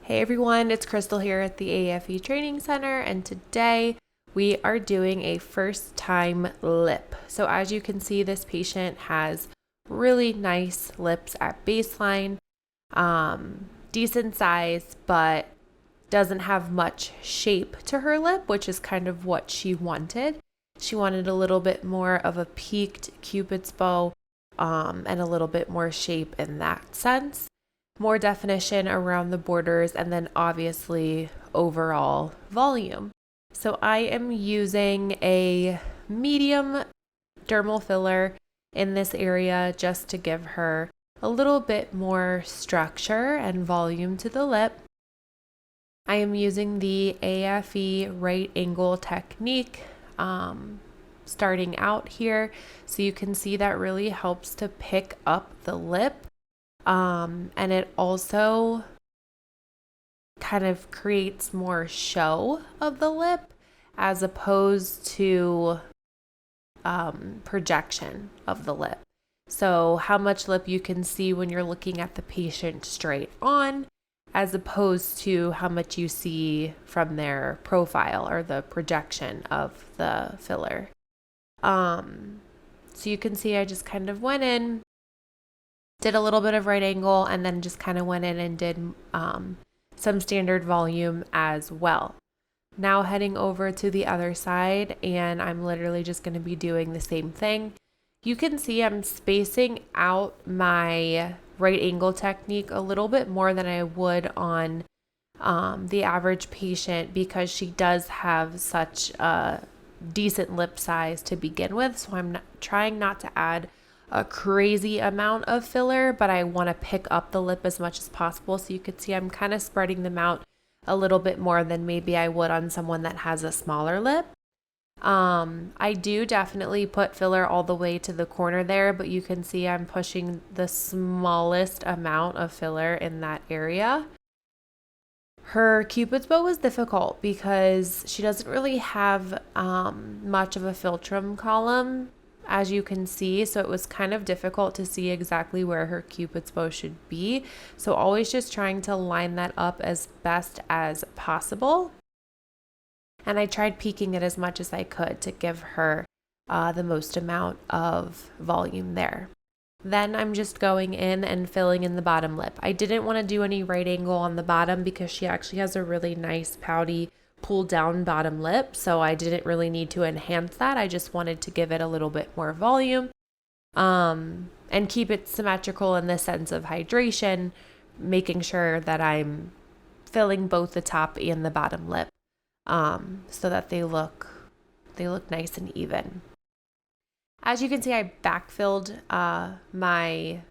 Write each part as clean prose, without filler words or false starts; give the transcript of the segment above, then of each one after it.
Hey everyone, it's Crystal here at the AAFE Training Center, and today we are doing a first time lip. So as you can see, this patient has really nice lips at baseline, decent size, but doesn't have much shape to her lip, which is kind of what she wanted. She wanted a little bit more of a peaked Cupid's bow, and a little bit more shape in that sense. More definition around the borders, and then obviously overall volume. So I am using a medium dermal filler in this area just to give her a little bit more structure and volume to the lip. I am using the AAFE right angle technique starting out here, so you can see that really helps to pick up the lip. And it also kind of creates more show of the lip as opposed to projection of the lip. So how much lip you can see when you're looking at the patient straight on, as opposed to how much you see from their profile or the projection of the filler. So you can see I just kind of went in, did a little bit of right angle, and then just kind of went in and did some standard volume as well. Now heading over to the other side, and I'm literally just going to be doing the same thing. You can see I'm spacing out my right angle technique a little bit more than I would on the average patient, because she does have such a decent lip size to begin with. So I'm trying not to add a crazy amount of filler, but I want to pick up the lip as much as possible. So you could see I'm kind of spreading them out a little bit more than maybe I would on someone that has a smaller lip. I do definitely put filler all the way to the corner there, but you can see I'm pushing the smallest amount of filler in that area. Her Cupid's bow was difficult because she doesn't really have much of a philtrum column, as you can see, so it was kind of difficult to see exactly where her Cupid's bow should be. So always just trying to line that up as best as possible. And I tried peaking it as much as I could to give her the most amount of volume there. Then I'm just going in and filling in the bottom lip. I didn't want to do any right angle on the bottom because she actually has a really nice pouty pull down bottom lip, so I didn't really need to enhance that. I just wanted to give it a little bit more volume and keep it symmetrical in the sense of hydration, making sure that I'm filling both the top and the bottom lip so that they look nice and even. As you can see, I backfilled my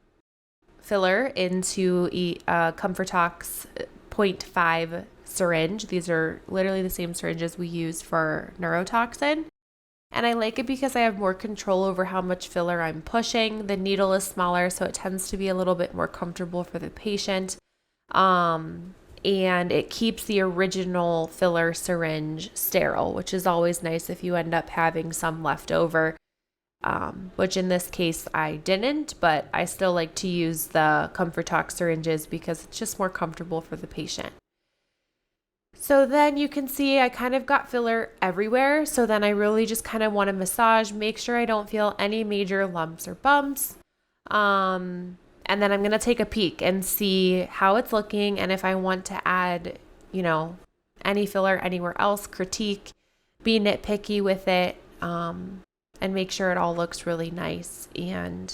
filler into a ComfortTox 0.5 syringe. These are literally the same syringes we used for neurotoxin. And I like it because I have more control over how much filler I'm pushing. The needle is smaller, so it tends to be a little bit more comfortable for the patient. And it keeps the original filler syringe sterile, which is always nice if you end up having some left over. Which in this case I didn't, but I still like to use the ComfortTox syringes because it's just more comfortable for the patient. So then you can see I kind of got filler everywhere. So then I really just kind of want to massage, make sure I don't feel any major lumps or bumps. And then I'm going to take a peek and see how it's looking. And if I want to add, any filler anywhere else, critique, be nitpicky with it, and make sure it all looks really nice and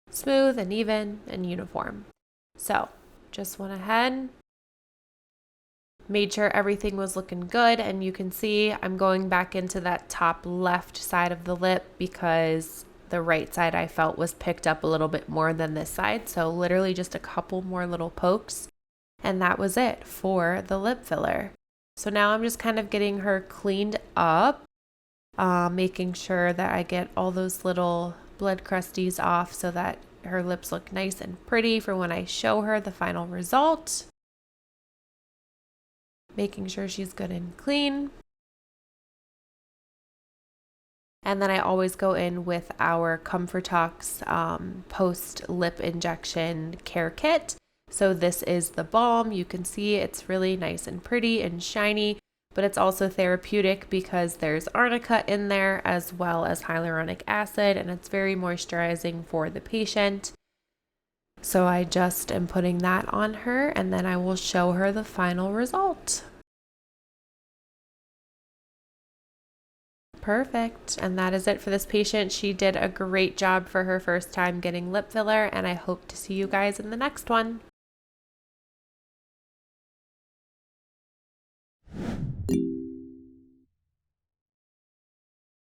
smooth and even and uniform. So just went ahead, made sure everything was looking good, and you can see I'm going back into that top left side of the lip because the right side I felt was picked up a little bit more than this side. So literally just a couple more little pokes, and that was it for the lip filler. So now I'm just kind of getting her cleaned up, making sure that I get all those little blood crusties off so that her lips look nice and pretty for when I show her the final result. Making sure she's good and clean. And then I always go in with our ComfortTox post lip injection care kit So this is the balm. You can see it's really nice and pretty and shiny, but it's also therapeutic because there's arnica in there as well as hyaluronic acid, and it's very moisturizing for the patient. So I just am putting that on her, and then I will show her the final result. Perfect. And that is it for this patient. She did a great job for her first time getting lip filler, and I hope to see you guys in the next one.